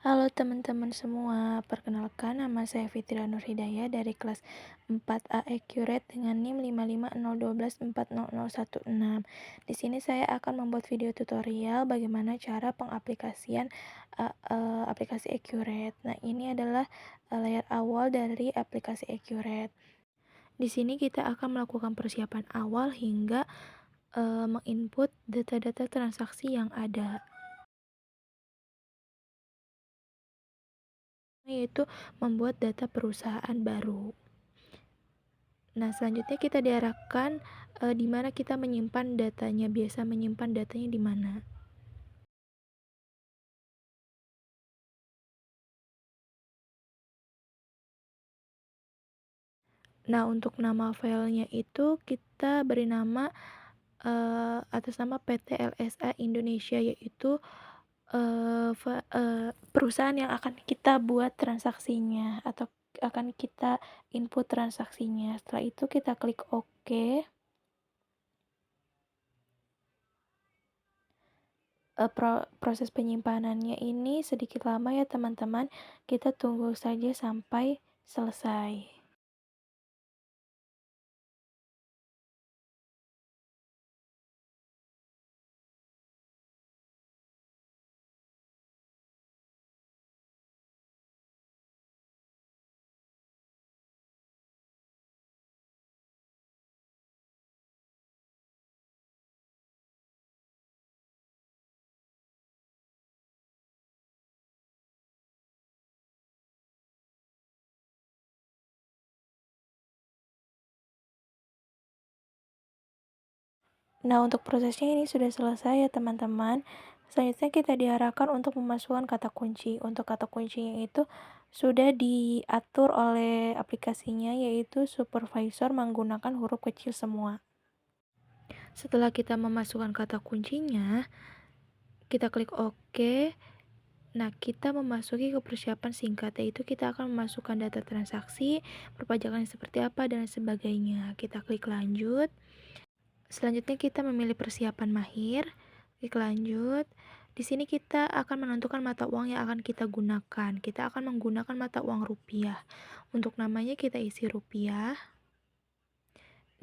Halo teman-teman semua, perkenalkan nama saya Fitria Nurhidayah dari kelas 4A Accurate dengan NIM 550124016. Di sini saya akan membuat video tutorial bagaimana cara pengaplikasian aplikasi Accurate. Nah, ini adalah layar awal dari aplikasi Accurate. Di sini kita akan melakukan persiapan awal hingga menginput data-data transaksi yang ada, yaitu membuat data perusahaan baru. Nah, selanjutnya kita diarahkan di mana kita menyimpan datanya. Biasa menyimpan datanya di mana. Nah, untuk nama filenya itu kita beri nama atas nama PT LSA Indonesia, yaitu perusahaan yang akan kita buat transaksinya atau akan kita input transaksinya. Setelah itu kita klik OK. Proses penyimpanannya ini sedikit lama ya teman-teman. Kita tunggu saja sampai selesai. Nah, untuk prosesnya ini sudah selesai ya teman-teman. Selanjutnya kita diarahkan untuk memasukkan kata kunci. Untuk kata kuncinya itu sudah diatur oleh aplikasinya, yaitu supervisor menggunakan huruf kecil semua. Setelah kita memasukkan kata kuncinya, kita klik OK. Nah, kita memasuki ke persiapan singkat, yaitu kita akan memasukkan data transaksi, perpajakan seperti apa, dan sebagainya. Kita klik lanjut. Selanjutnya kita memilih persiapan mahir, klik lanjut. Di sini kita akan menentukan mata uang yang akan kita gunakan. Kita akan menggunakan mata uang rupiah. Untuk namanya kita isi rupiah.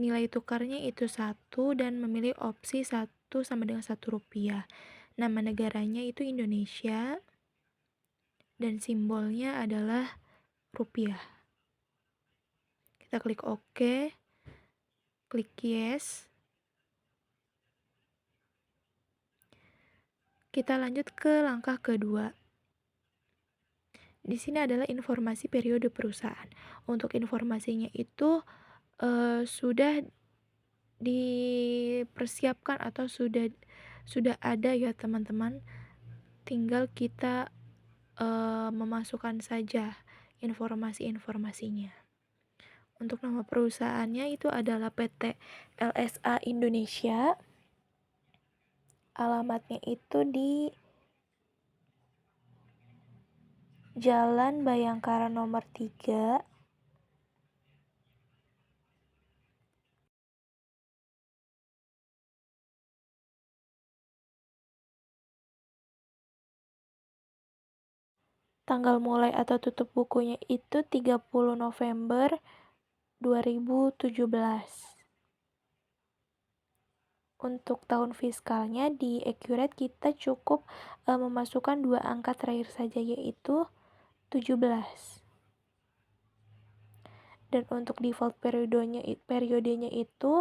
Nilai tukarnya itu 1 dan memilih opsi 1 sama dengan 1 rupiah. Nama negaranya itu Indonesia dan simbolnya adalah rupiah. Kita klik OK, klik yes. Kita lanjut ke langkah kedua. Di sini adalah informasi periode perusahaan. Untuk informasinya itu sudah dipersiapkan atau sudah ada ya teman-teman. Tinggal kita memasukkan saja informasi-informasinya. Untuk nama perusahaannya itu adalah PT LSA Indonesia. Alamatnya itu di Jalan Bayangkara nomor 3, tanggal mulai atau tutup bukunya itu 30 November 2017. Untuk tahun fiskalnya di Accurate kita cukup memasukkan 2 angka terakhir saja, yaitu 17. Dan untuk default periodenya itu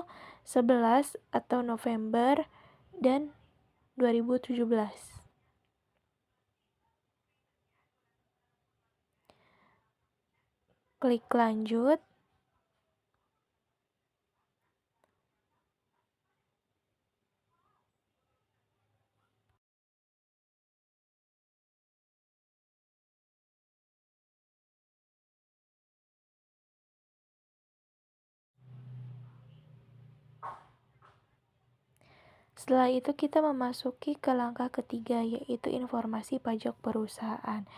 11 atau November dan 2017. Klik lanjut. Setelah itu kita memasuki ke langkah ketiga, yaitu informasi pajak perusahaan.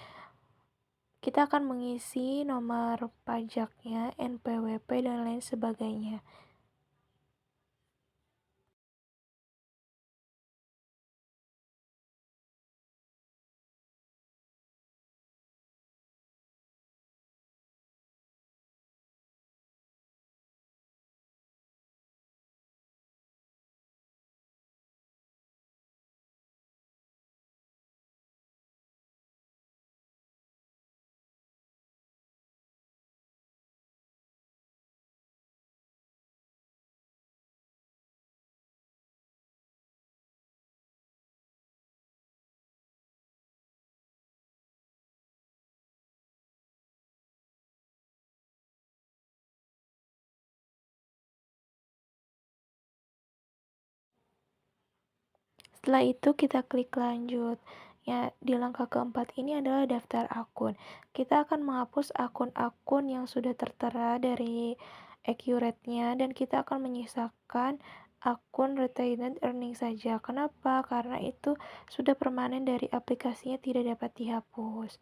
Kita akan mengisi nomor pajaknya, NPWP, dan lain sebagainya. Setelah itu kita klik lanjut. Ya, di langkah keempat ini adalah daftar akun. Kita akan menghapus akun-akun yang sudah tertera dari accurate-nya dan kita akan menyisakan akun retained earning saja. Kenapa? Karena itu sudah permanen dari aplikasinya, tidak dapat dihapus.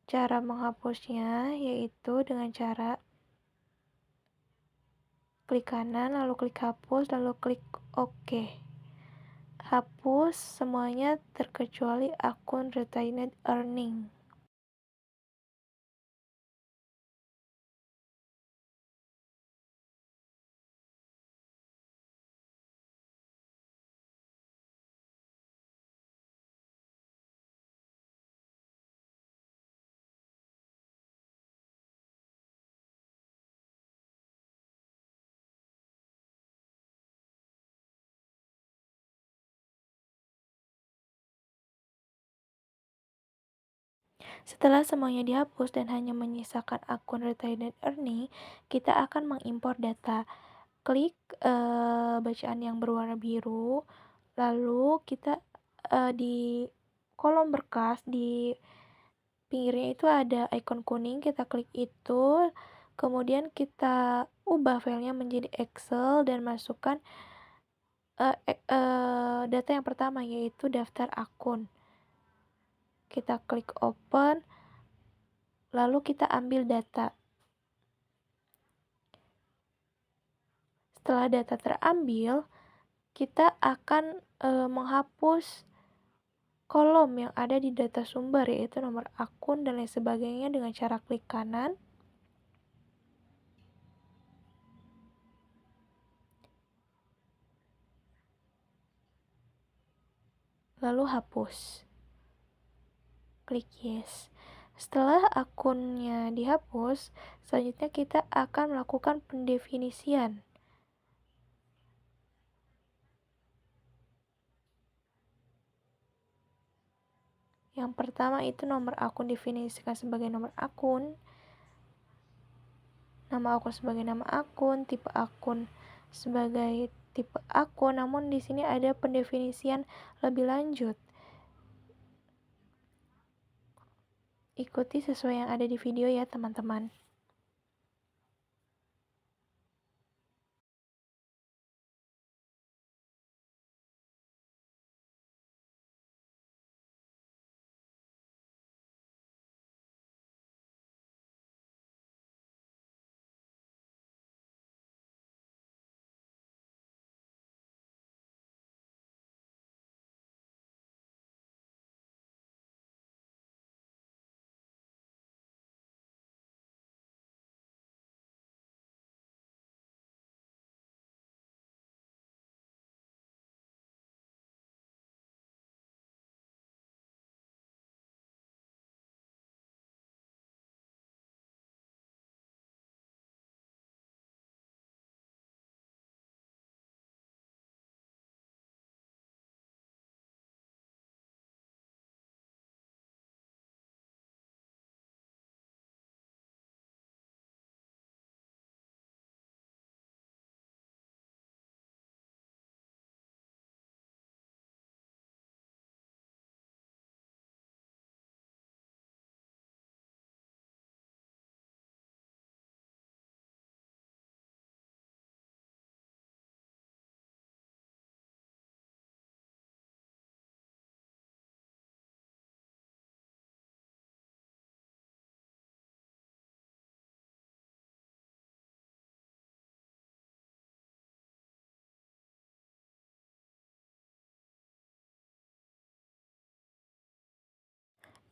Cara menghapusnya yaitu dengan cara klik kanan, lalu klik hapus, lalu klik OK. Hapus semuanya terkecuali akun retained earning. Setelah semuanya dihapus dan hanya menyisakan akun retained earning, kita akan mengimpor data. Klik bacaan yang berwarna biru, lalu kita di kolom berkas di pinggirnya itu ada icon kuning, kita klik itu, kemudian kita ubah filenya menjadi Excel dan masukkan data yang pertama yaitu daftar akun. Kita klik open, lalu kita ambil data. Setelah data terambil, kita akan menghapus kolom yang ada di data sumber yaitu nomor akun dan lain sebagainya dengan cara klik kanan. Lalu hapus. Klik yes. Setelah akunnya dihapus, selanjutnya kita akan melakukan pendefinisian. Yang pertama itu nomor akun definisikan sebagai nomor akun, nama akun sebagai nama akun, tipe akun sebagai tipe akun. Namun di sini ada pendefinisian lebih lanjut. Ikuti sesuai yang ada di video ya, teman-teman.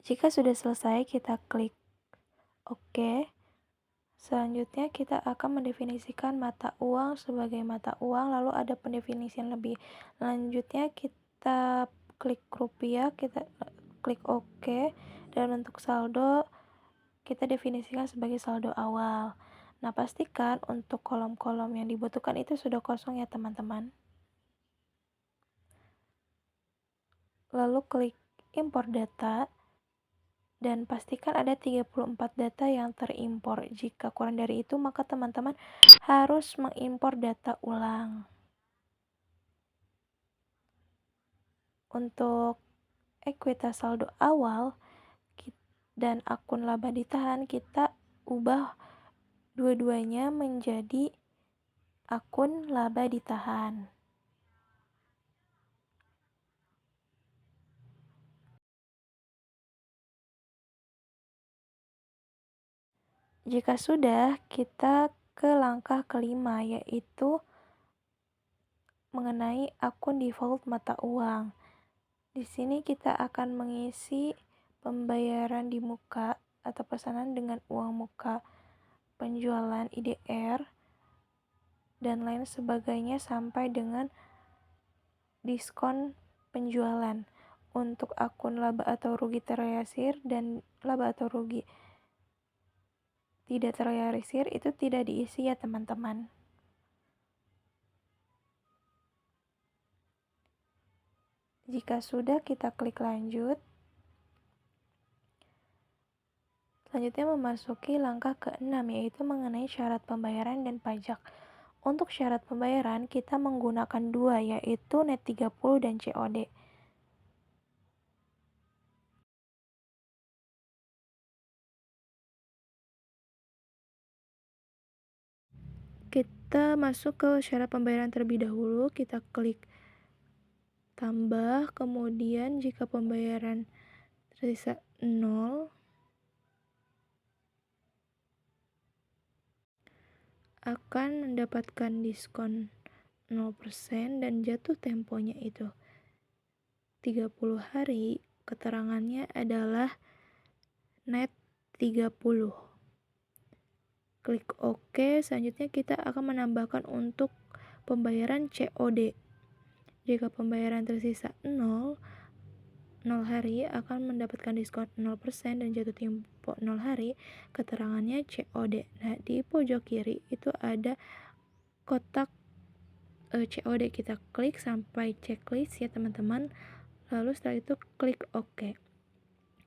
Jika sudah selesai, kita klik OK. Selanjutnya kita akan mendefinisikan mata uang sebagai mata uang, lalu ada pendefinisian lebih lanjutnya, kita klik rupiah, kita klik OK, dan untuk saldo kita definisikan sebagai saldo awal. Nah, pastikan untuk kolom-kolom yang dibutuhkan itu sudah kosong ya, teman-teman. Lalu klik impor data dan pastikan ada 34 data yang terimpor. Jika kurang dari itu, maka teman-teman harus mengimpor data ulang. untuk ekuitas saldo awal dan akun laba ditahan, kita ubah dua-duanya menjadi akun laba ditahan. Jika sudah, kita ke langkah kelima, yaitu mengenai akun default mata uang. Di sini kita akan mengisi pembayaran di muka atau pesanan dengan uang muka, penjualan IDR, dan lain sebagainya sampai dengan diskon penjualan. Untuk akun laba atau rugi terrealisir dan laba atau rugi tidak terrealisir itu tidak diisi ya teman-teman. Jika sudah, kita klik lanjut. Selanjutnya memasuki langkah ke-6, yaitu mengenai syarat pembayaran dan pajak. Untuk syarat pembayaran, kita menggunakan dua, yaitu net 30 dan COD. Kita masuk ke syarat pembayaran terlebih dahulu, kita klik tambah, kemudian jika pembayaran tersisa 0, akan mendapatkan diskon 0% dan jatuh temponya itu 30 hari, keterangannya adalah net 30. Klik OK, selanjutnya kita akan menambahkan untuk pembayaran COD. Jika pembayaran tersisa 0 hari akan mendapatkan diskon 0% dan jatuh tempo 0 hari, keterangannya COD. Nah, di pojok kiri itu ada kotak COD, kita klik sampai checklist ya teman-teman. Lalu setelah itu klik OK.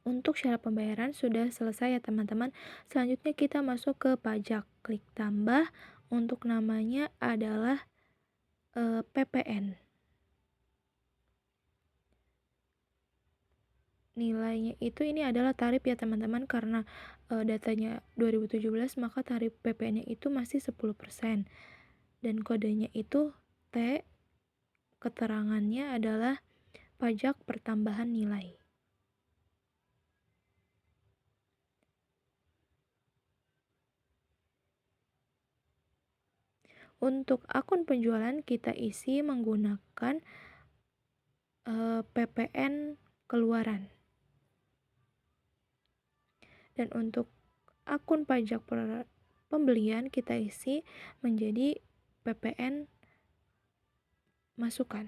Untuk syarat pembayaran sudah selesai ya teman-teman. Selanjutnya kita masuk ke pajak. Klik tambah. Untuk namanya adalah PPN. Nilainya itu ini adalah tarif ya teman-teman, karena datanya 2017 maka tarif PPN-nya itu masih 10%. Dan kodenya itu T. Keterangannya adalah pajak pertambahan nilai. Untuk akun penjualan kita isi menggunakan PPN keluaran. Dan untuk akun pajak pembelian kita isi menjadi PPN masukan.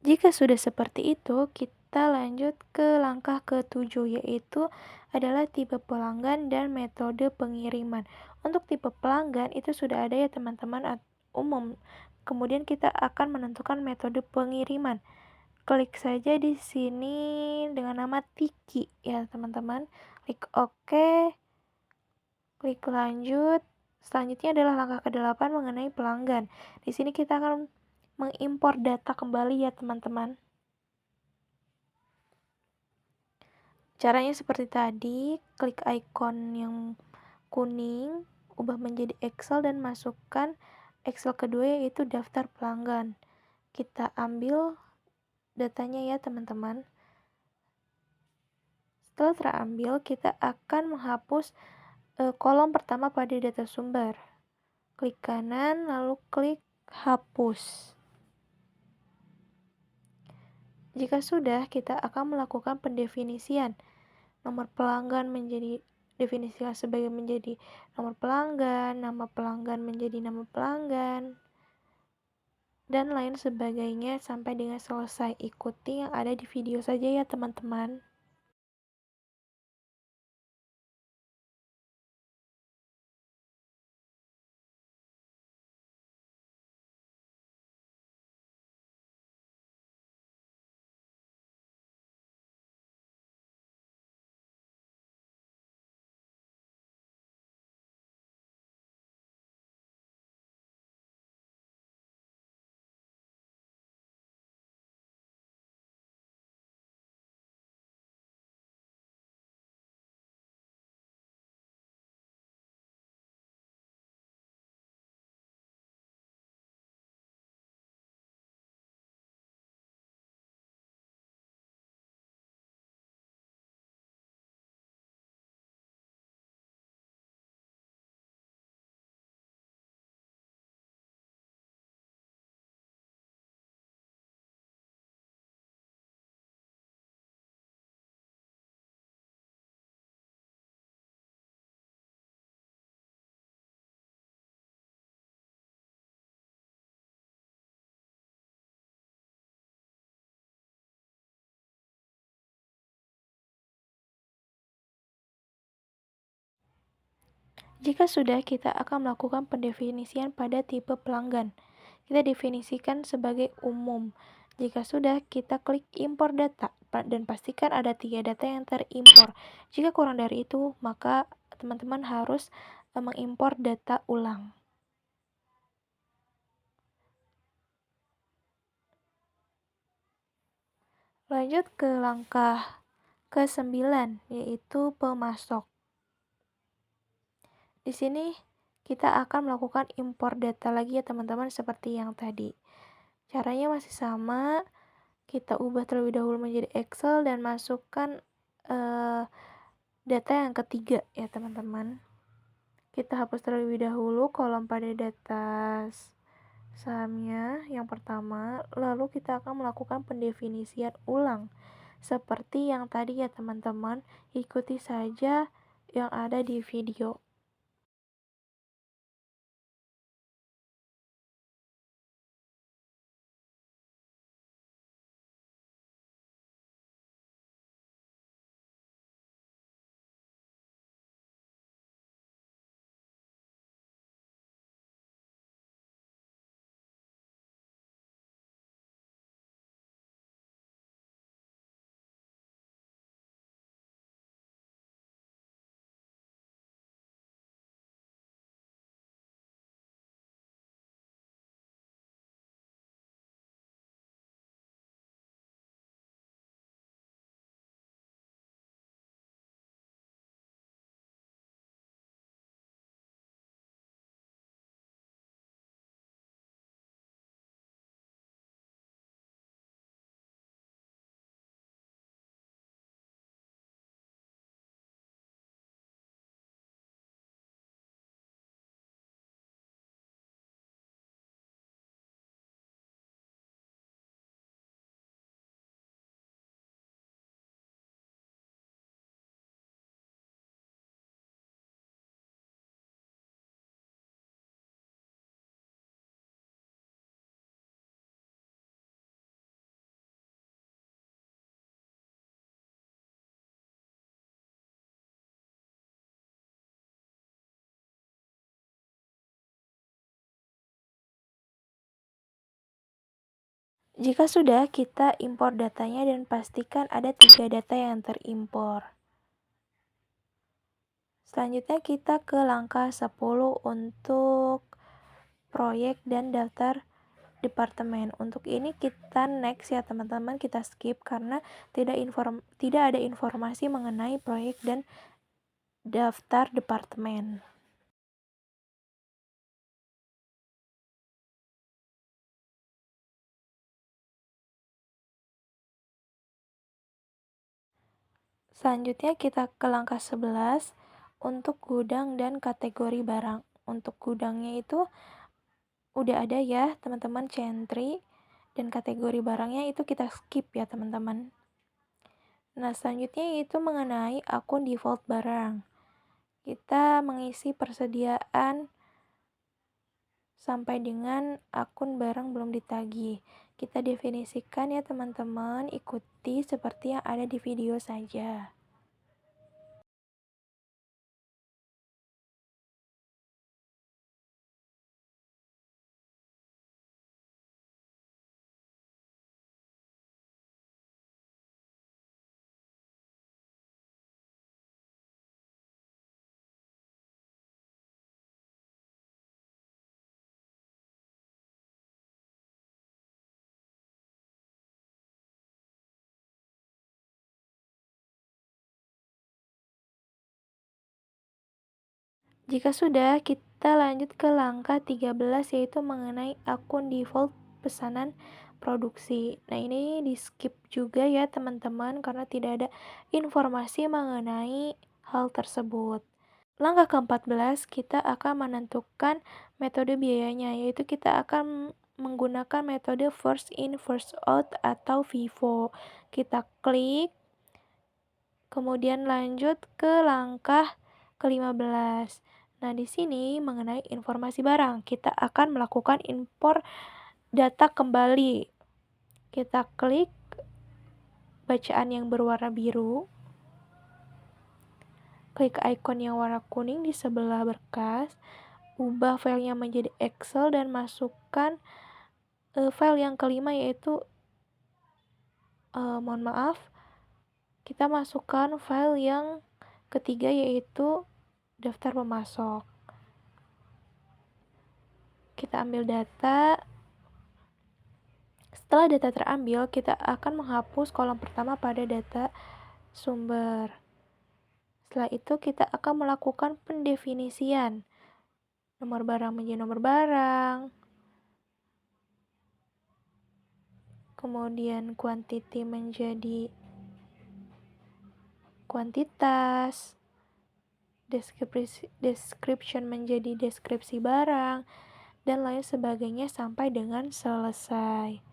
Jika sudah seperti itu, kita lanjut ke langkah ke-7, yaitu adalah tipe pelanggan dan metode pengiriman. Untuk tipe pelanggan itu sudah ada ya teman-teman, umum. Kemudian kita akan menentukan metode pengiriman. Klik saja di sini dengan nama Tiki ya teman-teman. Klik OK, klik lanjut. Selanjutnya adalah langkah ke-8 mengenai pelanggan. Di sini kita akan mengimpor data kembali ya teman-teman. Caranya seperti tadi, klik icon yang kuning, ubah menjadi Excel dan masukkan Excel kedua yaitu daftar pelanggan. Kita ambil datanya ya teman-teman. Setelah terambil, kita akan menghapus kolom pertama pada data sumber. Klik kanan, lalu klik hapus. Jika sudah, kita akan melakukan pendefinisian. Nomor pelanggan menjadi definisikan sebagai menjadi nomor pelanggan, nama pelanggan menjadi nama pelanggan, dan lain sebagainya sampai dengan selesai. Ikuti yang ada di video saja ya teman-teman. Jika sudah, kita akan melakukan pendefinisian pada tipe pelanggan. Kita definisikan sebagai umum. Jika sudah, kita klik impor data dan pastikan ada 3 data yang terimpor. Jika kurang dari itu, maka teman-teman harus mengimpor data ulang. Lanjut ke langkah ke-9, yaitu pemasok. Di sini kita akan melakukan impor data lagi ya teman-teman, seperti yang tadi. Caranya masih sama, kita ubah terlebih dahulu menjadi Excel dan masukkan data yang ketiga ya teman-teman. Kita hapus terlebih dahulu kolom pada data sahamnya yang pertama, lalu kita akan melakukan pendefinisian ulang. Seperti yang tadi ya teman-teman, ikuti saja yang ada di video. Jika sudah, kita impor datanya dan pastikan ada 3 data yang terimpor. Selanjutnya kita ke langkah 10 untuk proyek dan daftar departemen. Untuk ini kita next ya teman-teman, kita skip karena tidak ada informasi mengenai proyek dan daftar departemen. Selanjutnya kita ke langkah 11 untuk gudang dan kategori barang. Untuk gudangnya itu udah ada ya teman-teman, entry, dan kategori barangnya itu kita skip ya teman-teman. Nah, selanjutnya itu mengenai akun default barang. Kita mengisi persediaan sampai dengan akun barang belum ditagih. Kita definisikan ya teman-teman, ikuti seperti yang ada di video saja. Jika sudah, kita lanjut ke langkah 13 yaitu mengenai akun default pesanan produksi. Nah, ini di skip juga ya teman-teman karena tidak ada informasi mengenai hal tersebut. Langkah ke-14, kita akan menentukan metode biayanya, yaitu kita akan menggunakan metode first in first out atau FIFO. Kita klik, kemudian lanjut ke langkah ke-15. Nah, di sini mengenai informasi barang, kita akan melakukan impor data kembali. Kita klik bacaan yang berwarna biru. klik icon yang warna kuning di sebelah berkas, ubah filenya menjadi Excel dan masukkan file yang kelima yaitu mohon maaf, kita masukkan file yang ketiga yaitu daftar pemasok. Kita ambil data. Setelah data terambil, kita akan menghapus kolom pertama pada data sumber. Setelah itu kita akan melakukan pendefinisian. Nomor barang menjadi nomor barang. Kemudian quantity menjadi kuantitas. Description menjadi deskripsi barang. Dan lain sebagainya sampai dengan selesai.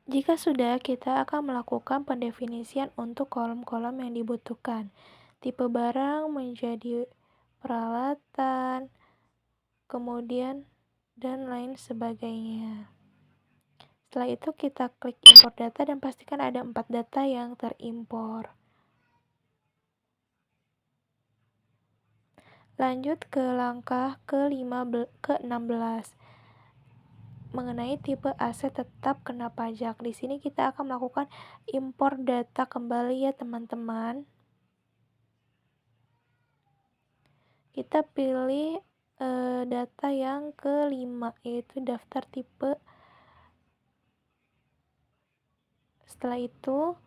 Jika sudah, kita akan melakukan pendefinisian untuk kolom-kolom yang dibutuhkan. Tipe barang menjadi peralatan, kemudian dan lain sebagainya. Setelah itu kita klik import data dan pastikan ada 4 data yang terimpor. Lanjut ke langkah ke-16. Mengenai tipe aset tetap kena pajak. Di sini kita akan melakukan impor data kembali ya teman-teman. Kita pilih data yang kelima yaitu daftar tipe. Setelah itu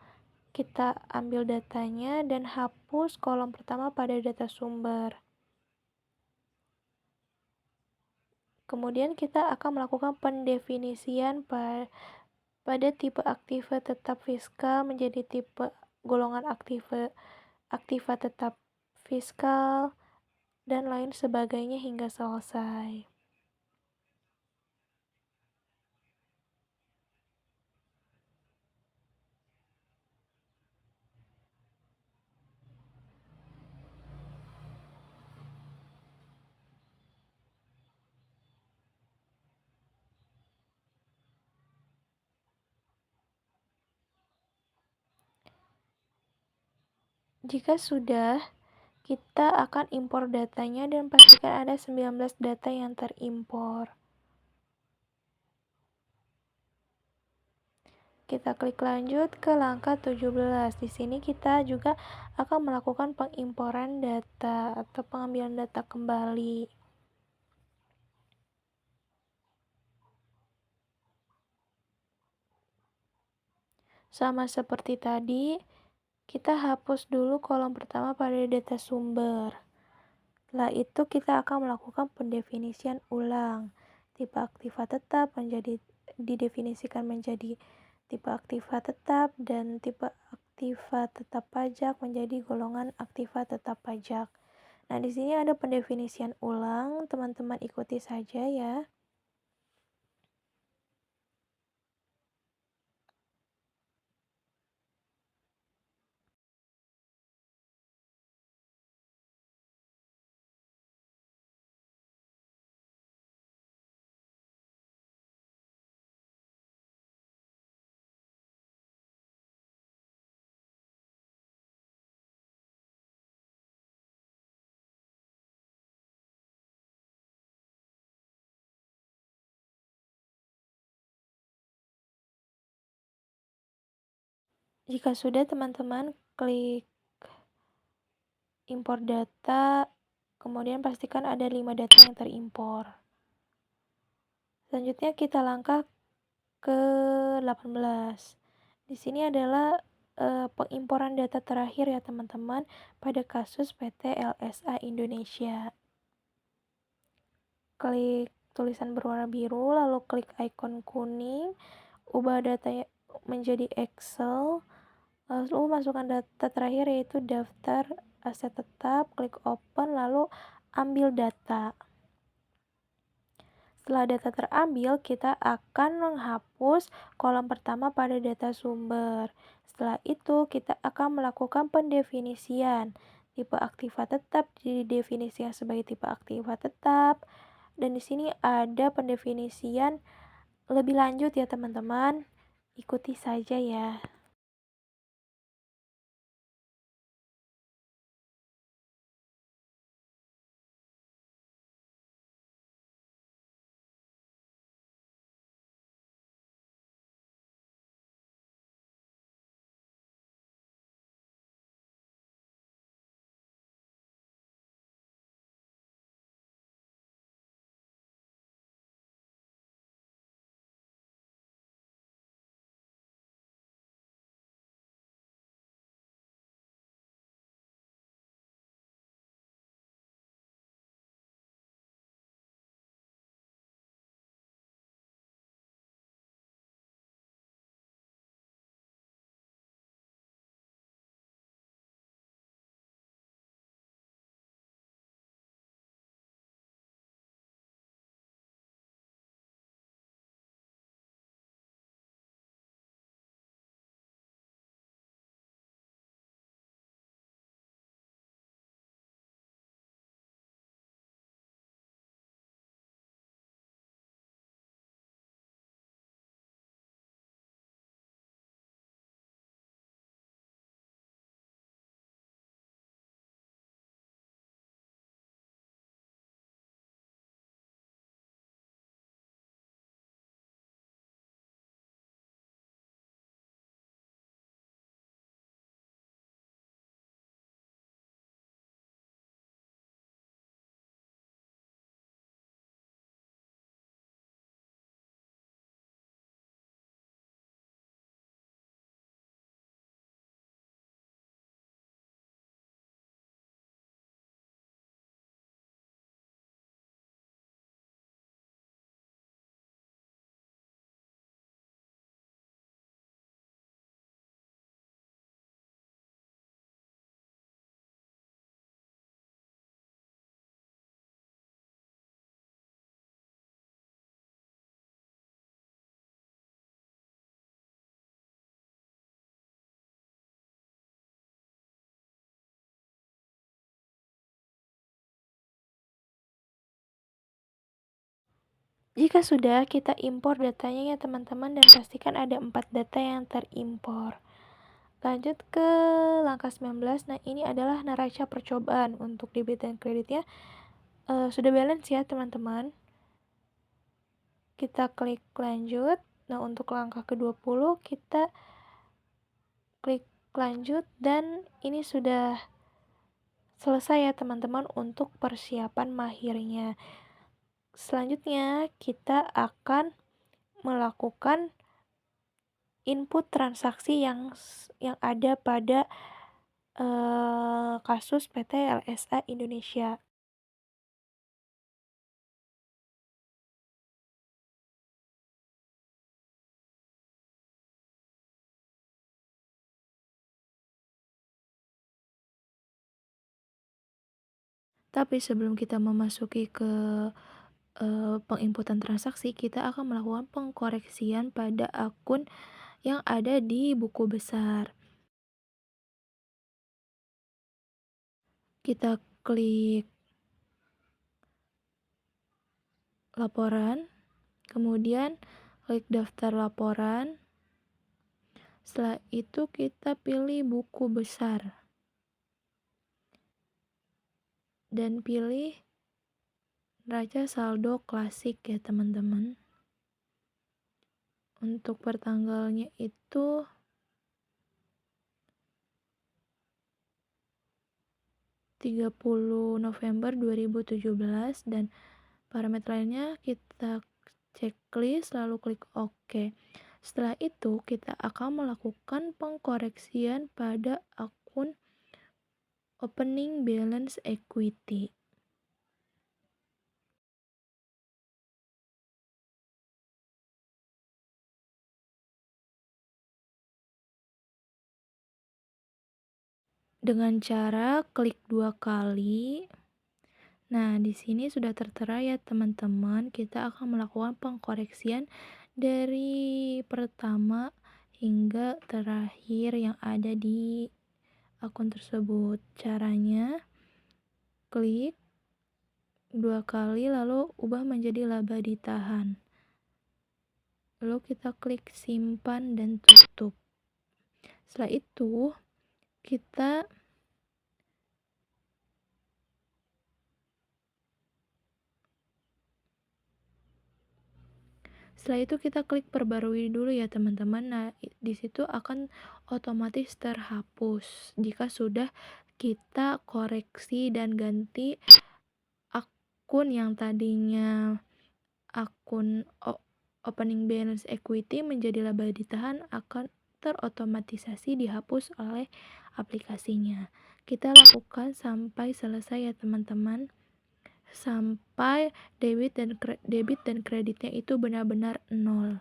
kita ambil datanya dan hapus kolom pertama pada data sumber. Kemudian kita akan melakukan pendefinisian pada tipe aktiva tetap fiskal menjadi tipe golongan aktiva tetap fiskal dan lain sebagainya hingga selesai. Jika sudah, kita akan impor datanya dan pastikan ada 19 data yang terimpor. Kita klik lanjut ke langkah 17. Di sini kita juga akan melakukan pengimporan data atau pengambilan data kembali. Sama seperti tadi, kita hapus dulu kolom pertama pada data sumber. Setelah itu kita akan melakukan pendefinisian ulang. Tipe aktiva tetap didefinisikan menjadi tipe aktiva tetap dan tipe aktiva tetap pajak menjadi golongan aktiva tetap pajak. Nah, di sini ada pendefinisian ulang, teman-teman ikuti saja ya. Jika sudah, teman-teman klik impor data, kemudian pastikan ada 5 data yang terimpor. Selanjutnya kita langkah ke-18. Di sini adalah pengimporan data terakhir ya teman-teman pada kasus PT LSA Indonesia. Klik tulisan berwarna biru, lalu klik icon kuning, ubah data menjadi Excel, lalu masukkan data terakhir yaitu daftar aset tetap, klik open, lalu ambil data. Setelah data terambil, kita akan menghapus kolom pertama pada data sumber. Setelah itu, kita akan melakukan pendefinisian. Tipe aktiva tetap didefinisikan sebagai tipe aktiva tetap. Dan di sini ada pendefinisian lebih lanjut ya teman-teman. Ikuti saja ya. Jika sudah, kita impor datanya ya teman-teman dan pastikan ada 4 data yang terimpor. Lanjut ke langkah 19. Nah, ini adalah neraca percobaan untuk debit dan kreditnya. Sudah balance ya teman-teman. Kita klik lanjut. Nah, untuk langkah ke-20 kita klik lanjut dan ini sudah selesai ya teman-teman untuk persiapan mahirnya. Selanjutnya kita akan melakukan input transaksi yang ada pada kasus PT LSA Indonesia. Tapi sebelum kita memasuki ke penginputan transaksi, kita akan melakukan pengkoreksian pada akun yang ada di buku besar. Kita klik laporan, kemudian klik daftar laporan. Setelah itu kita pilih buku besar dan pilih neraca saldo klasik ya teman-teman. Untuk pertanggalnya itu 30 November 2017 dan parameter lainnya kita checklist lalu klik OK. Setelah itu kita akan melakukan pengkoreksian pada akun opening balance equity. dengan cara klik 2 kali. Nah, di sini sudah tertera ya teman-teman, kita akan melakukan pengkoreksian dari pertama hingga terakhir yang ada di akun tersebut. Caranya, klik 2 kali lalu ubah menjadi laba ditahan. Lalu kita klik simpan dan tutup. Setelah itu, kita klik perbarui dulu ya teman-teman. Nah, di situ akan otomatis terhapus jika sudah kita koreksi dan ganti akun yang tadinya akun opening balance equity menjadi laba ditahan akan terotomatisasi dihapus oleh aplikasinya. Kita lakukan sampai selesai ya teman-teman. Sampai debit dan kreditnya itu benar-benar nol.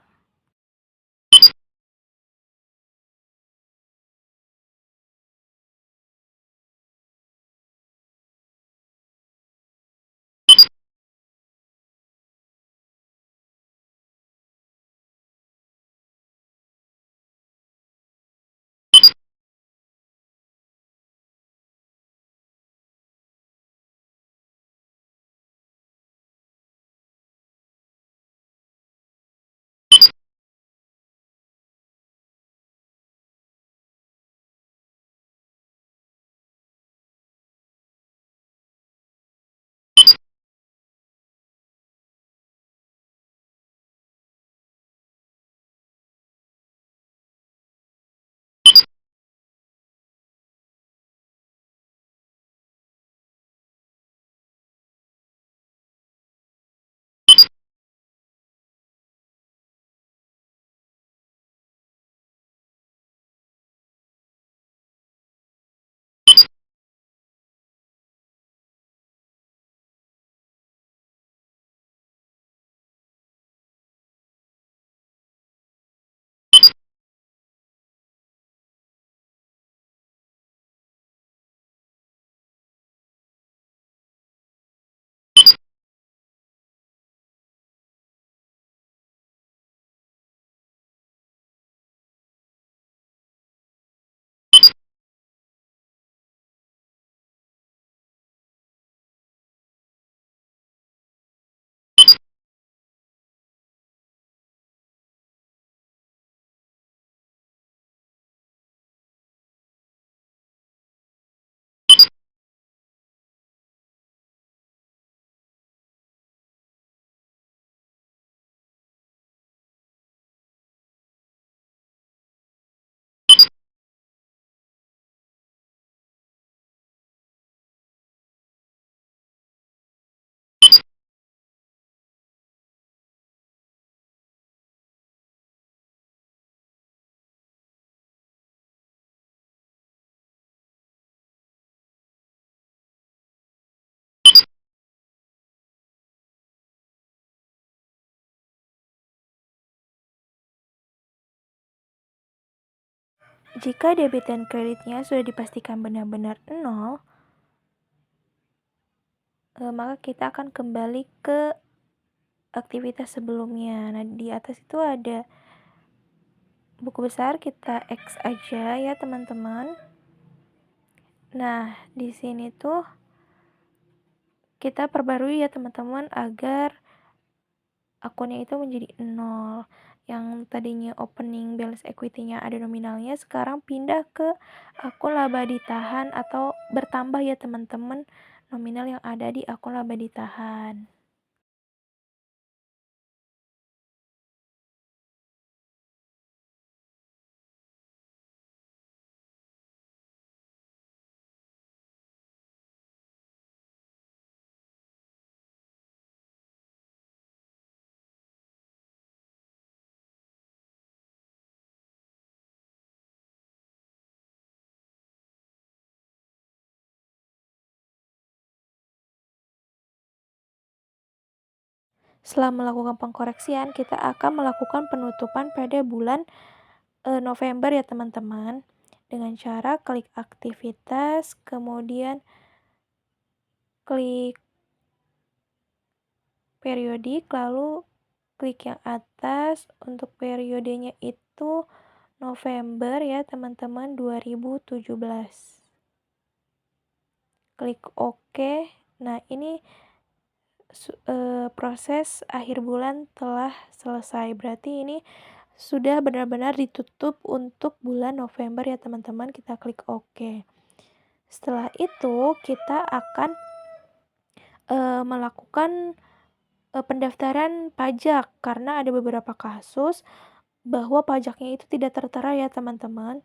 Jika debit dan kreditnya sudah dipastikan benar-benar nol, maka kita akan kembali ke aktivitas sebelumnya. Nah, di atas itu ada buku besar, kita X aja ya teman-teman. Nah, di sini tuh kita perbarui ya teman-teman agar akunnya itu menjadi nol. Yang tadinya opening balance equity-nya ada nominalnya, sekarang pindah ke akun laba ditahan atau bertambah ya teman-teman nominal yang ada di akun laba ditahan. Setelah melakukan pengkoreksian, kita akan melakukan penutupan pada bulan November ya teman-teman. dengan cara klik aktivitas, kemudian klik periodik, lalu klik yang atas. Untuk periodenya itu November ya teman-teman, 2017. Klik OK. Nah, ini proses akhir bulan telah selesai. Berarti ini sudah benar-benar ditutup untuk bulan November ya teman-teman. Kita klik OK. Setelah itu kita akan melakukan pendaftaran pajak, karena ada beberapa kasus bahwa pajaknya itu tidak tertera ya teman-teman.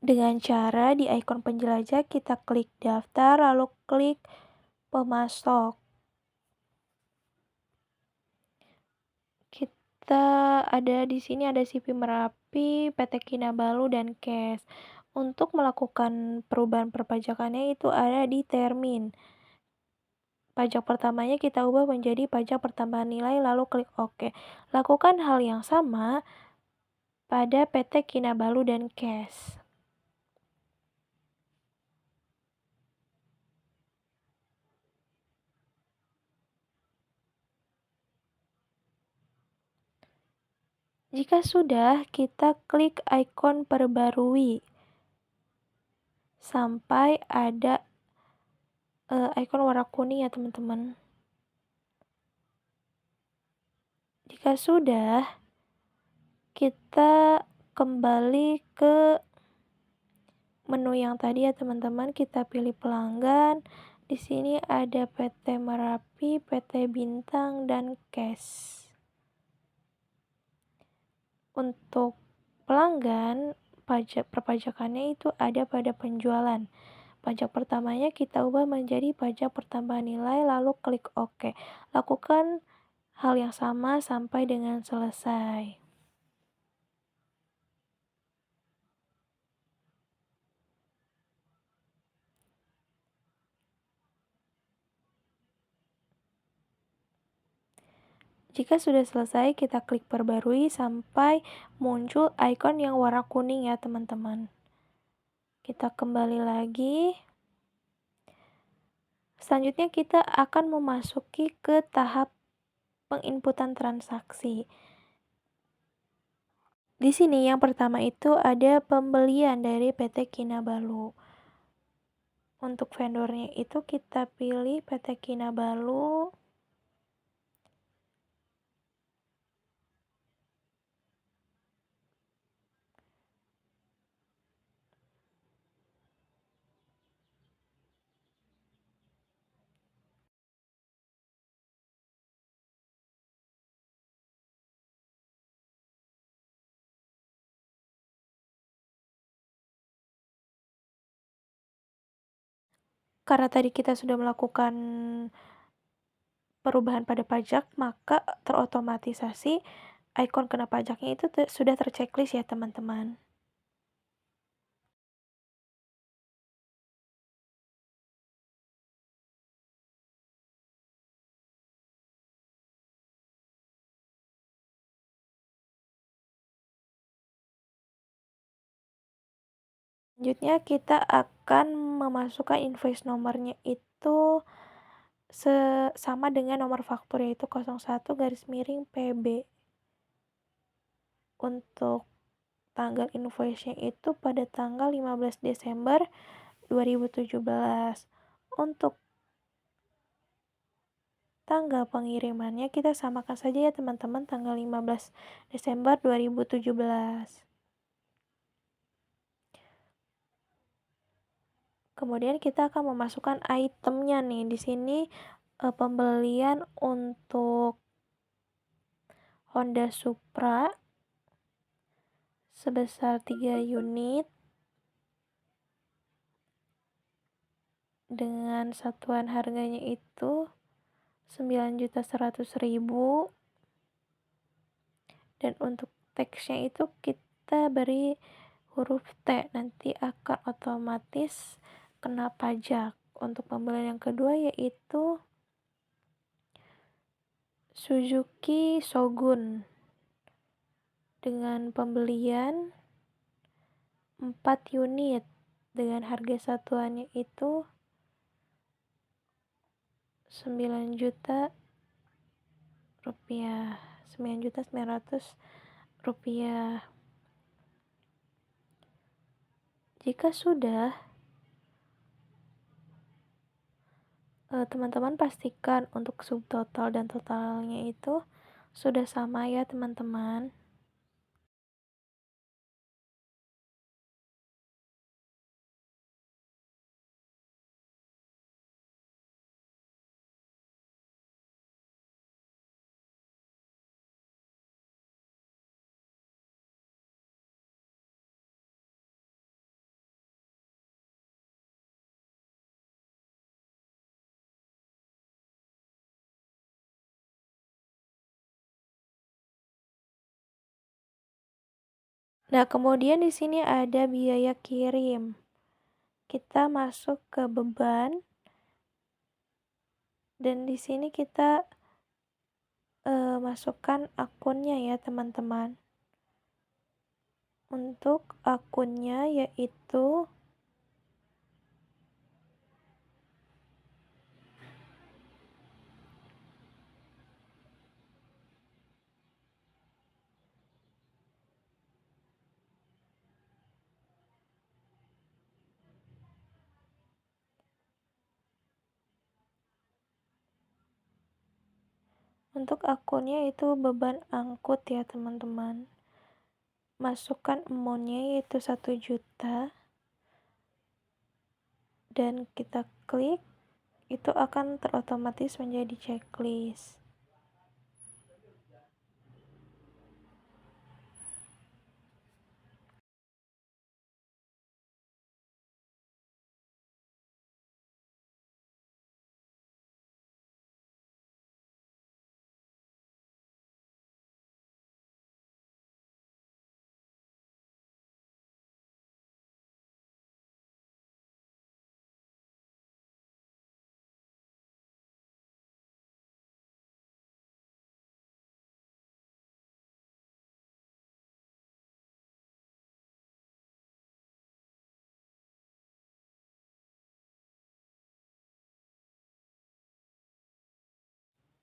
Dengan cara di ikon penjelajah kita klik daftar, lalu klik pemasok. Kita ada di sini ada CV Merapi, PT Kinabalu, dan Cash. Untuk melakukan perubahan perpajakannya itu ada di termin. Pajak pertamanya kita ubah menjadi pajak pertambahan nilai, lalu klik OK. Lakukan hal yang sama pada PT Kinabalu dan Cash. Jika sudah, kita klik ikon perbarui sampai ada ikon warna kuning ya teman-teman. Jika sudah, kita kembali ke menu yang tadi ya teman-teman. Kita pilih pelanggan. Di sini ada PT Merapi, PT Bintang, dan Cash. Untuk pelanggan, pajak perpajakannya itu ada pada penjualan. Pajak pertamanya kita ubah menjadi pajak pertambahan nilai, lalu klik OK. Lakukan hal yang sama sampai dengan selesai. Jika sudah selesai, kita klik perbarui sampai muncul ikon yang warna kuning ya teman-teman. Kita kembali lagi. Selanjutnya kita akan memasuki ke tahap penginputan transaksi. Di sini yang pertama itu ada pembelian dari PT Kinabalu. Untuk vendornya itu kita pilih PT Kinabalu. Karena tadi kita sudah melakukan perubahan pada pajak, maka terotomatisasi ikon kena pajaknya itu sudah terchecklist ya teman-teman. Selanjutnya kita akan memasukkan invoice nomornya itu sama dengan nomor faktur, yaitu 01-PB. Untuk tanggal invoice-nya itu pada tanggal 15 Desember 2017. Untuk tanggal pengirimannya kita samakan saja ya teman-teman, tanggal 15 Desember 2017. Kemudian kita akan memasukkan itemnya nih. Di sini pembelian untuk Honda Supra sebesar 3 unit dengan satuan harganya itu 9.100.000, dan untuk teksnya itu kita beri huruf T, nanti akan otomatis kena pajak. Untuk pembelian yang kedua yaitu Suzuki Shogun dengan pembelian 4 unit dengan harga satuannya itu 9 juta rupiah, 9.900.000 rupiah. Jika sudah, teman-teman pastikan untuk subtotal dan totalnya itu sudah sama ya teman-teman. Nah, kemudian di sini ada biaya kirim. Kita masuk ke beban, dan di sini kita masukkan akunnya ya teman-teman. Untuk akunnya yaitu itu beban angkut ya teman-teman. Masukkan amount-nya yaitu 1 juta, dan kita klik, itu akan terotomatis menjadi checklist.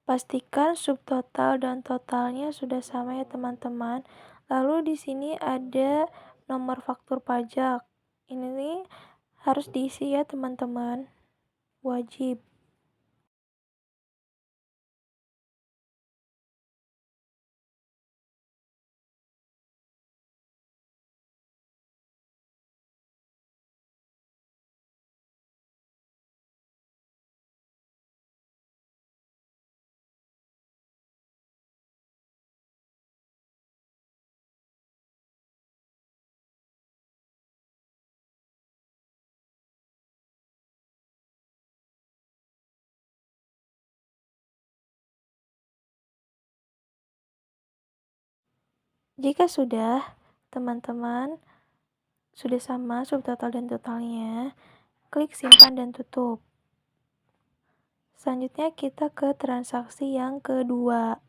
Pastikan subtotal dan totalnya sudah sama ya teman-teman. Lalu di sini ada nomor faktur pajak. Ini harus diisi ya teman-teman. Wajib. Jika sudah, teman-teman, sudah sama subtotal dan totalnya, klik simpan dan tutup. Selanjutnya kita ke transaksi yang kedua.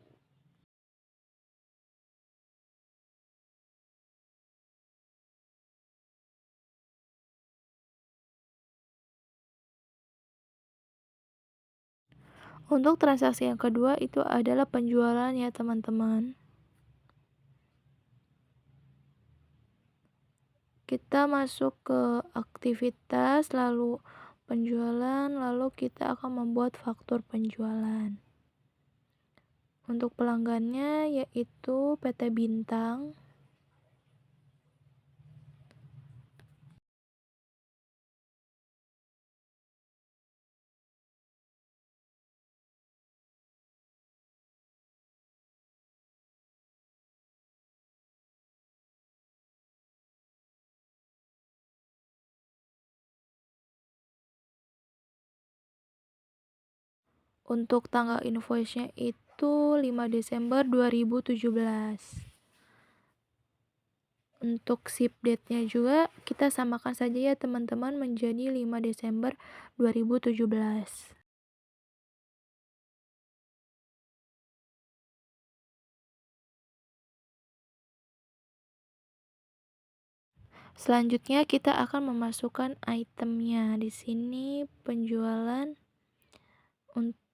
Untuk transaksi yang kedua itu adalah penjualan ya teman-teman. Kita masuk ke aktivitas, lalu penjualan, lalu kita akan membuat faktur penjualan. Untuk pelanggannya yaitu PT Bintang. Untuk tanggal invoice-nya itu 5 Desember 2017. Untuk ship date-nya juga kita samakan saja ya teman-teman menjadi 5 Desember 2017. Selanjutnya kita akan memasukkan itemnya. Di sini penjualan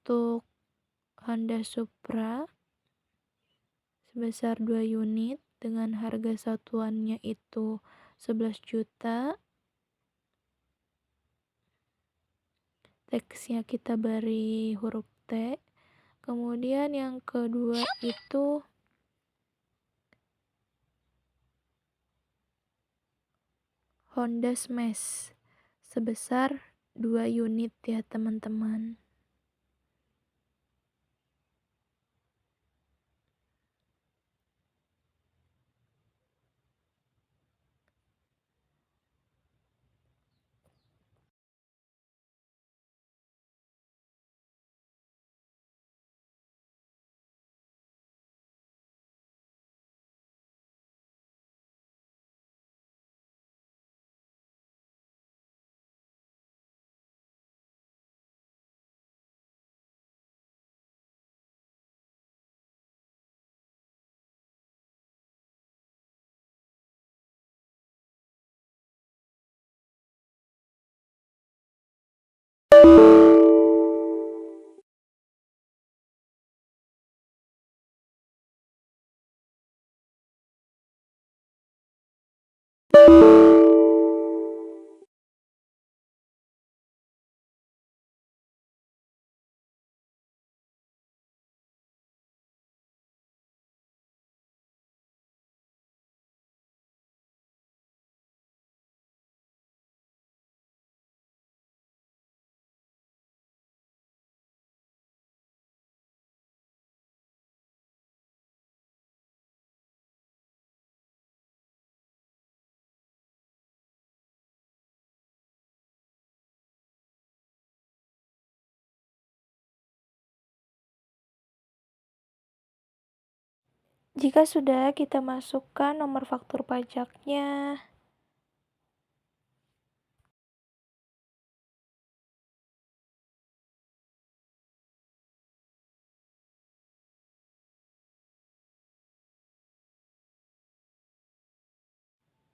untuk Honda Supra sebesar 2 unit dengan harga satuannya itu 11 juta. Teksnya kita beri huruf T. Kemudian yang kedua itu Honda Smash sebesar 2 unit ya teman-teman. Jika sudah, kita masukkan nomor faktur pajaknya.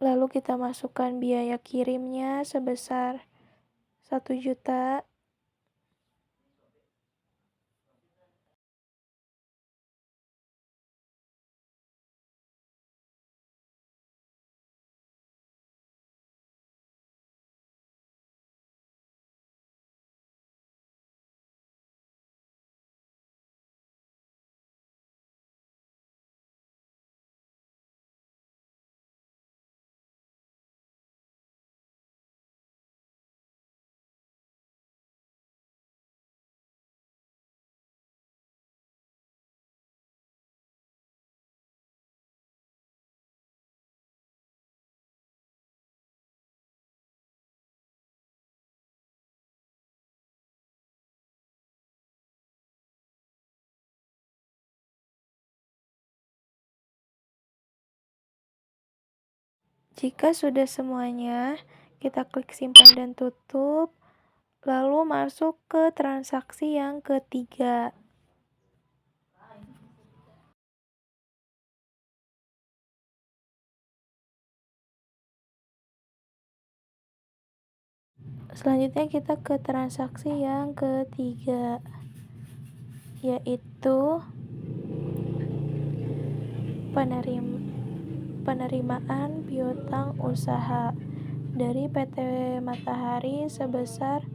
Lalu kita masukkan biaya kirimnya sebesar 1 juta. Jika sudah semuanya, kita klik simpan dan tutup, lalu masuk ke transaksi yang ketiga. Selanjutnya kita ke transaksi yang ketiga. yaitu penerimaan piutang usaha dari PT Matahari sebesar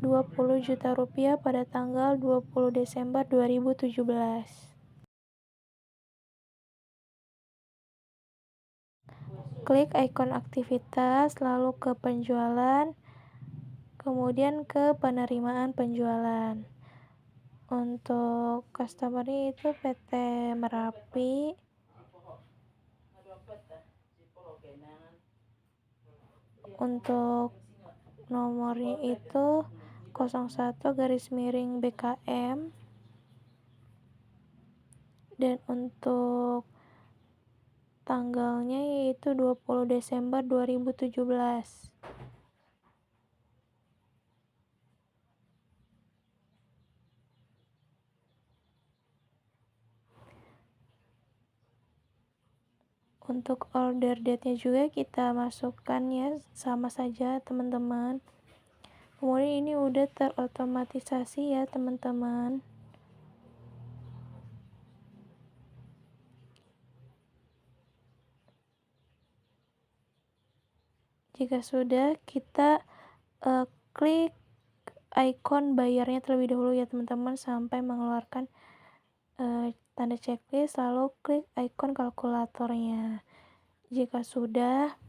Rp20 juta pada tanggal 20 Desember 2017. Klik ikon aktivitas, lalu ke penjualan, kemudian ke penerimaan penjualan. Untuk customer itu PT Merapi. Untuk nomornya itu 01-BKM. Dan untuk tanggalnya yaitu 20 Desember 2017. Untuk order date-nya juga kita masukkan ya, sama saja teman-teman. Kemudian ini udah terotomatisasi ya teman-teman. Jika sudah, kita klik ikon bayarnya terlebih dahulu ya teman-teman, sampai mengeluarkan tanda checklist, lalu klik ikon kalkulatornya. Jika sudah,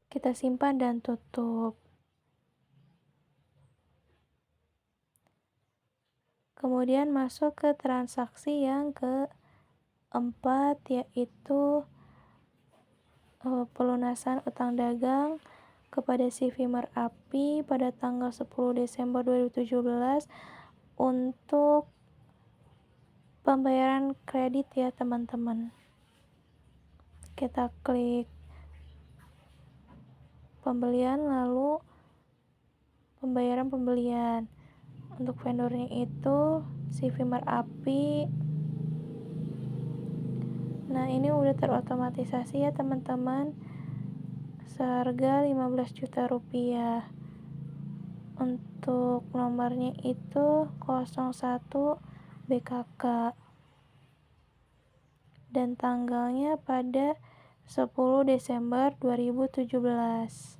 kita simpan dan tutup. Kemudian masuk ke transaksi yang keempat, yaitu pelunasan utang dagang kepada CV Merapi pada tanggal 10 Desember 2017 untuk pembayaran kredit ya teman-teman. Kita klik pembelian, lalu pembayaran pembelian. Untuk vendornya itu CV Merapi. Nah, ini udah terotomatisasi ya teman-teman, seharga Rp15 juta. Untuk nomornya itu 01 BKK. Dan tanggalnya pada 10 Desember 2017.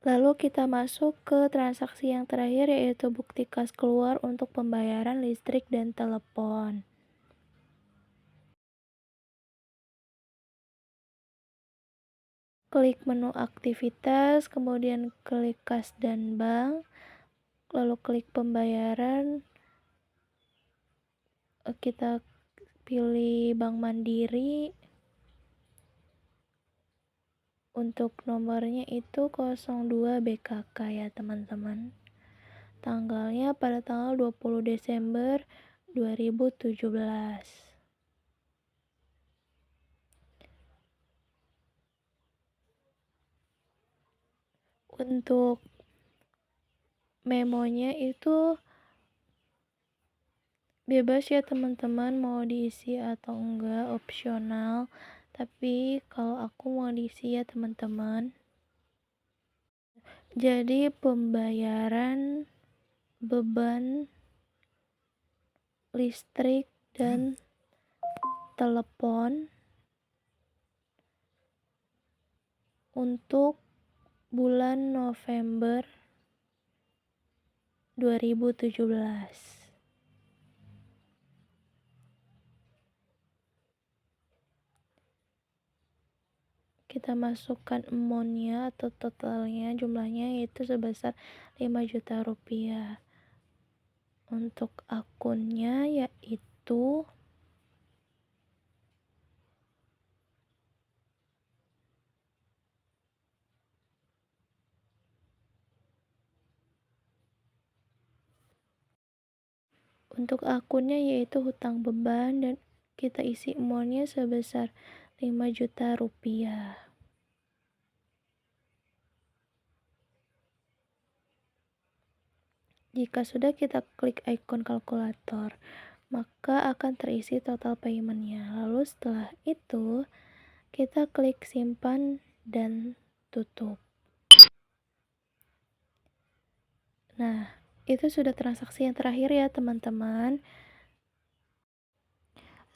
Lalu kita masuk ke transaksi yang terakhir, yaitu bukti kas keluar untuk pembayaran listrik dan telepon. Klik menu aktivitas, kemudian klik kas dan bank, lalu klik pembayaran. Kita pilih Bank Mandiri. Untuk nomornya itu 02 BKK ya teman-teman. Tanggalnya pada tanggal 20 Desember 2017. Untuk memonya itu bebas ya teman-teman, mau diisi atau enggak, opsional. Tapi kalau aku mau diisi ya teman-teman. Jadi pembayaran beban listrik dan telepon untuk bulan November 2017. Kita masukkan amount-nya atau totalnya, jumlahnya yaitu sebesar 5 juta rupiah. Untuk akunnya yaitu hutang beban dan kita isi amount-nya sebesar 5 juta rupiah. Jika sudah, kita klik ikon kalkulator, maka akan terisi total payment-nya. Lalu setelah itu, kita klik simpan dan tutup. Nah, itu sudah transaksi yang terakhir ya teman-teman.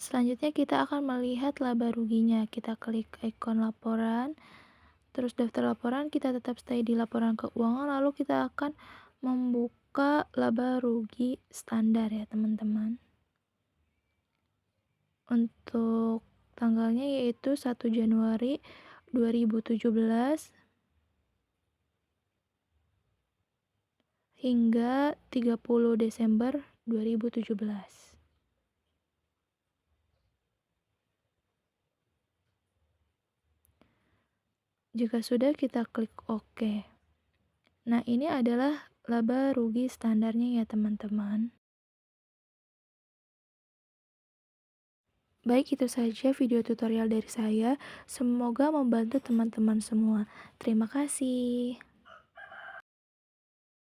Selanjutnya kita akan melihat laba ruginya. Kita klik ikon laporan, terus daftar laporan, kita tetap stay di laporan keuangan, lalu kita akan membuka laba rugi standar ya teman-teman. Untuk tanggalnya yaitu 1 Januari 2017 hingga 30 Desember 2017. Jika sudah, kita klik OK. Nah, ini adalah laba rugi standarnya ya teman-teman. Baik, itu saja video tutorial dari saya. Semoga membantu teman-teman semua. Terima kasih.